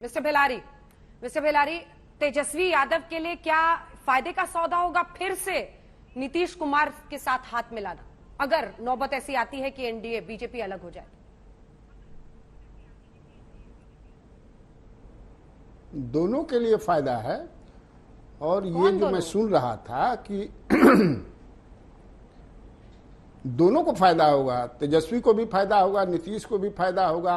Mister Bellary, Tejashwi Yadav के लिए क्या फायदे का सौदा होगा फिर से नीतीश कुमार के साथ हाथ मिलाना, अगर नौबत ऐसी आती है कि एनडीए बीजेपी अलग हो जाए? दोनों के लिए फायदा है। और ये जो मैं सुन रहा था कि दोनों को फायदा होगा, तेजस्वी को भी फायदा होगा, नीतीश को भी फायदा होगा,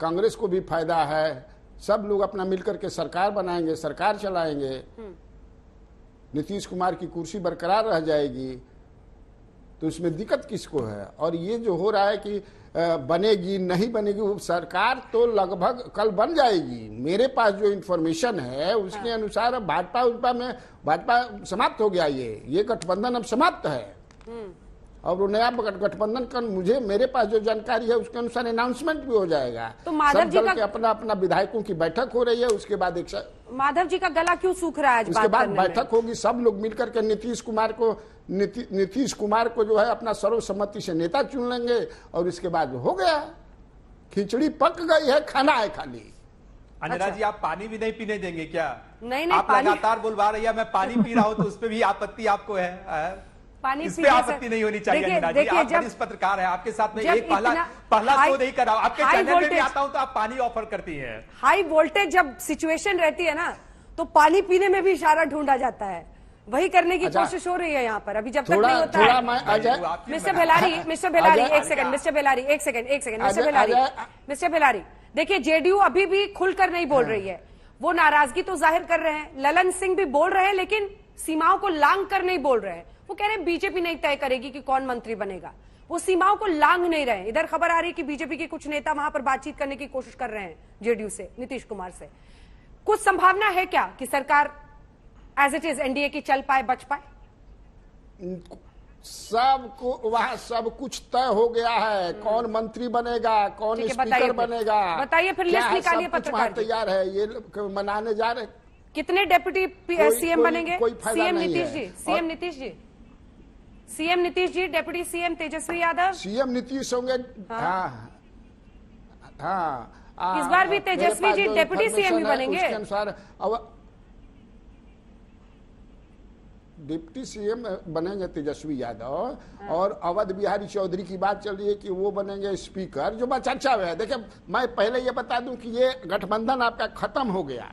कांग्रेस को भी फायदा है। सब लोग अपना मिलकर के सरकार बनाएंगे, सरकार चलाएंगे, नीतीश कुमार की कुर्सी बरकरार रह जाएगी, तो इसमें दिक्कत किसको है? और ये जो हो रहा है कि बनेगी नहीं बनेगी, वो सरकार तो लगभग कल बन जाएगी। मेरे पास जो इंफॉर्मेशन है उसके अनुसार भाजपा समाप्त हो गया। ये गठबंधन अब समाप्त है और वो नया गठबंधन का मेरे पास जो जानकारी है उसके अनुसार अनाउंसमेंट भी हो जाएगा। तो माधव जी का अपना अपना विधायकों की बैठक हो रही है, उसके बाद माधव जी का गला क्यों सूख रहा है? उसके बाद बैठक होगी, सब लोग मिलकर के नीतीश कुमार को जो है अपना सर्वसम्मति से नेता चुन लेंगे और इसके बाद हो गया, खिचड़ी पक गई है, खाना है खाली। अनिरा जी, आप पानी भी नहीं पीने देंगे क्या? नहीं, आप लगातार बुलवा रही है, मैं पानी पी रहा हूं तो उस पर भी आपत्ति आपको है? पानी इस पे आपत्ति नहीं होनी चाहिए। अनिरा जी, आप वरिष्ठ पत्रकार हैं, आपके साथ में एक पहला शो नहीं कर रहा हूं, आपके चैनल में भी आता हूं तो आप पानी ऑफर करती हैं। हाई वोल्टेज जब सिचुएशन रहती है ना, तो पानी पीने में भी इशारा ढूंढा जाता है, वही करने की कोशिश हो रही है यहाँ पर। अभी जब तक नहीं होता है। मिस्टर बेलारी, एक सेकंड, मिस्टर बेलारी, देखिए जेडीयू अभी भी खुलकर नहीं बोल रही है, वो नाराजगी तो जाहिर कर रहे हैं, ललन सिंह भी बोल रहे हैं, लेकिन सीमाओं को लांग कर नहीं बोल रहे हैं। वो कह रहे हैं बीजेपी नहीं तय करेगी कि कौन मंत्री बनेगा, वो सीमाओं को लांग नहीं रहे। इधर खबर आ रही है कि बीजेपी के कुछ नेता वहां पर बातचीत करने की कोशिश कर रहे हैं जेडीयू से, नीतीश कुमार से। कुछ संभावना है क्या कि सरकार एज इट इज एनडीए की चल पाए, बच पाए? वहां सब कुछ तय हो गया है, कौन मंत्री बनेगा, कौन स्पीकर बनेगा। बताइए फिर, लिस्ट निकालिए पत्रकार। तैयार है, ये मनाने जा रहे। कितने डेप्यूटी सीएम बनेंगे? CM Nitish ji, CM Nitish ji, deputy CM Tejashwi Yadav, CM Nitish होंगे। हाँ, इस बार भी तेजस्वी जी डेप्यूटी सीएम ही बनेंगे। उसके अनुसार डिप्टी सीएम बनेंगे तेजस्वी यादव। और अवध बिहारी चौधरी की बात चल रही है कि वो बनेंगे स्पीकर, जो बात चर्चा में है। देखिए, मैं पहले ये बता दूं कि ये गठबंधन आपका खत्म हो गया।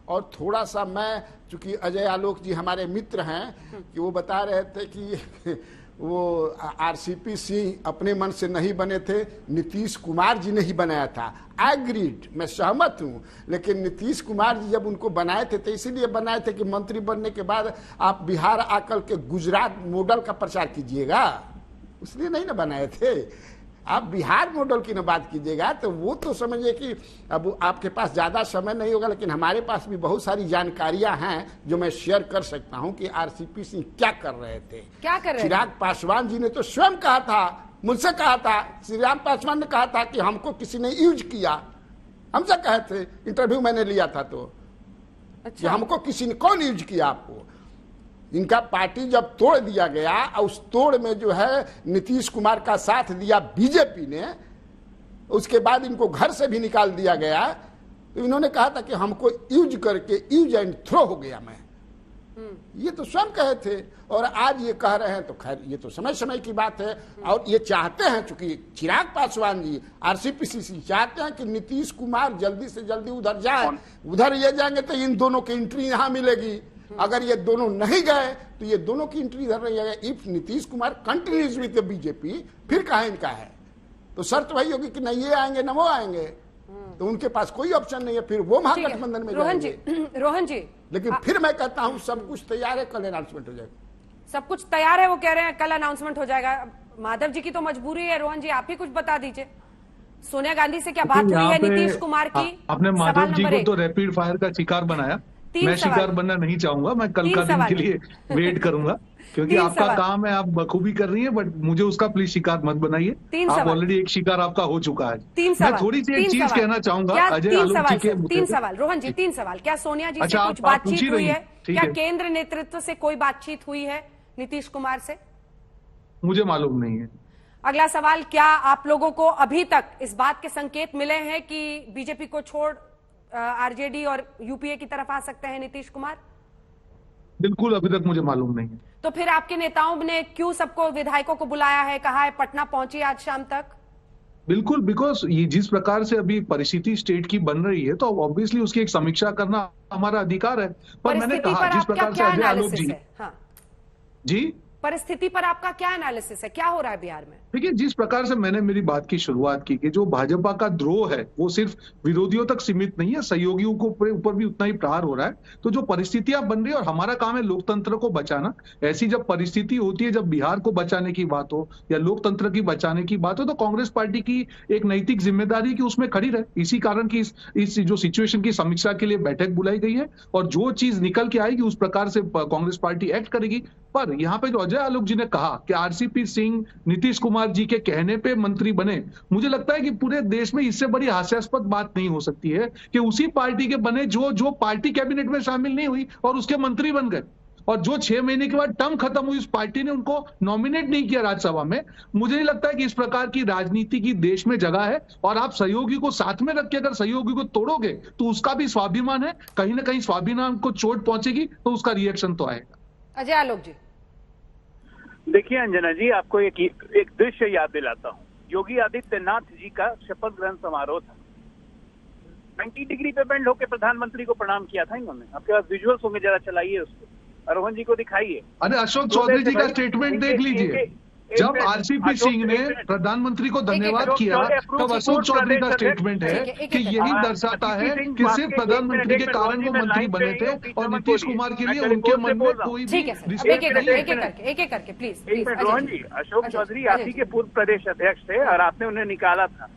और थोड़ा सा मैं, चूंकि अजय आलोक जी हमारे मित्र हैं, कि वो बता रहे थे कि वो आरसीपी सिंह अपने मन से नहीं बने थे, नीतीश कुमार जी ने ही बनाया था। एग्रीड, मैं सहमत हूं, लेकिन नीतीश कुमार जी जब उनको बनाए थे तो इसीलिए बनाए थे कि मंत्री बनने के बाद आप बिहार आकर के गुजरात मॉडल का प्रचार कीजिएगा, इसलिए नहीं ना बनाए थे। आप बिहार मॉडल की न बात कीजिएगा, तो वो तो समझिए कि अब आपके पास ज्यादा समय नहीं होगा, लेकिन हमारे पास भी बहुत सारी जानकारियां हैं जो मैं शेयर कर सकता हूं कि आरसीपी सिंह क्या कर रहे थे। क्या कर रहे थे? चिराग पासवान जी ने तो स्वयं कहा था, मुझसे कहा था, चिराग पासवान ने कहा था कि हमको किसी ने यूज किया। हमसे कहे थे, इंटरव्यू मैंने लिया था तो, कि हमको किसी ने कौन यूज किया आपको। इनका पार्टी जब तोड़ दिया गया, उस तोड़ में जो है नीतीश कुमार का साथ दिया बीजेपी ने, उसके बाद इनको घर से भी निकाल दिया गया। तो इन्होंने कहा था कि हमको यूज करके यूज एंड थ्रो हो गया मैं, ये तो स्वयं कहे थे। और आज ये कह रहे हैं, तो खैर ये तो समय समय की बात है। और ये चाहते हैं, चूंकि चिराग पासवान जी आरसीपी चाहते हैं कि नीतीश कुमार जल्दी से जल्दी उधर जाए। उधर ये जाएंगे तो इन दोनों की एंट्री यहां मिलेगी। अगर ये दोनों नहीं गए तो ये दोनों की एंट्री इधर नहीं आएगी। If Nitish Kumar continues with the BJP, फिर कहा इनका है, तो शर्त वही होगी कि न ये आएंगे न वो आएंगे, तो उनके पास कोई ऑप्शन नहीं है, फिर वो महागठबंधन में रोहन जी, लेकिन फिर मैं कहता हूं सब कुछ तैयार है, कल अनाउंसमेंट हो जाएगा। सब कुछ तैयार है, वो कह रहे हैं कल अनाउंसमेंट हो जाएगा। माधव जी की तो मजबूरी है। रोहन जी, आप ही कुछ बता दीजिए, सोनिया गांधी से क्या बात हुई है नीतीश कुमार की? आपने माधव जी को तो रैपिड फायर का शिकार बनाया, मैं शिकार बनना नहीं चाहूंगा। मैं कल का दिन के लिए वेट करूंगा, क्योंकि आपका काम है, आप बखूबी कर रही है, बट मुझे उसका प्लीज शिकार मत बनाइए। आप ऑलरेडी एक शिकार आपका हो चुका है। मैं थोड़ी सी एक चीज कहना चाहूंगा अजय आलोक जी के। 3 सवाल रोहन जी, 3 सवाल। क्या सोनिया जी से कुछ बातचीत हुई है? क्या केंद्र नेतृत्व से कोई बातचीत हुई है नीतीश कुमार से? मुझे मालूम नहीं है। अगला सवाल, क्या आप लोगों को अभी तक इस बात के संकेत मिले हैं कि बीजेपी को छोड़ आरजेडी और यूपीए की तरफ आ सकते हैं नीतीश कुमार? बिल्कुल, अभी तक मुझे मालूम नहीं है। तो फिर आपके नेताओं ने क्यों सबको, विधायकों को बुलाया है, कहा है पटना पहुंची आज शाम तक? बिल्कुल, बिकॉज ये जिस प्रकार से अभी परिस्थिति स्टेट की बन रही है, तो ऑब्वियसली उसकी एक समीक्षा करना हमारा अधिकार है। पर मैंने कहा जिस प्रकार से अजय आलोक जी, हाँ जी, परिस्थिति पर आपका क्या एनालिसिस है, क्या हो रहा है बिहार में? देखिए, जिस प्रकार से मैंने मेरी बात की शुरुआत की कि जो भाजपा का द्रोह है वो सिर्फ विरोधियों तक सीमित नहीं है, सहयोगियों को ऊपर भी उतना ही प्रहार हो रहा है। तो जो परिस्थितियां बन रही है, और हमारा काम है लोकतंत्र को बचाना। ऐसी जब परिस्थिति होती है, जब बिहार को बचाने की बात हो या लोकतंत्र की बचाने की बात हो, तो कांग्रेस पार्टी की एक नैतिक जिम्मेदारी की उसमें खड़ी रहे। इसी कारण की इस जो सिचुएशन की समीक्षा के लिए बैठक बुलाई गई है, और जो चीज निकल के आएगी उस प्रकार से कांग्रेस पार्टी एक्ट करेगी। पर यहाँ पे जो अजय आलोक जी ने कहा कि आरसीपी सिंह नीतीश कुमार जी के कहने पे मंत्री बने, मुझे लगता है कि पूरे देश में इससे बड़ी हास्यास्पद बात नहीं हो सकती है कि उसी पार्टी के बने जो पार्टी कैबिनेट में शामिल नहीं हुई और उसके मंत्री बन गए, और जो 6 महीने के बाद टर्म खत्म हुई उस पार्टी ने उनको नॉमिनेट नहीं किया राज्यसभा में। मुझे नहीं लगता है कि इस प्रकार की राजनीति की देश में जगह है। और आप सहयोगी को साथ में रख के अगर सहयोगी को तोड़ोगे तो उसका भी स्वाभिमान है, कहीं ना कहीं स्वाभिमान को चोट पहुंचेगी, तो उसका रिएक्शन तो आएगा। अजय आलोक जी, देखिए अंजना जी, आपको एक दृश्य याद दिलाता हूँ। योगी आदित्यनाथ जी का शपथ ग्रहण समारोह था। 90 डिग्री पे बेंड होकर प्रधानमंत्री को प्रणाम किया था इन्होंने। आपके पास विजुअल्स होंगे, जरा चलाइए उसको, रोहन जी को दिखाइए। अरे अशोक चौधरी जी का स्टेटमेंट देख लीजिए। जब आरसीपी सिंह ने प्रधानमंत्री को धन्यवाद किया, तब अशोक चौधरी का स्टेटमेंट है कि यही दर्शाता है कि सिर्फ प्रधानमंत्री के कारण वो मंत्री बने थे, और नीतीश कुमार के लिए उनके मन में कोई भी एक एक करके प्लीज। रोहन जी, अशोक चौधरी आप ही के पूर्व प्रदेश अध्यक्ष थे और आपने उन्हें निकाला था।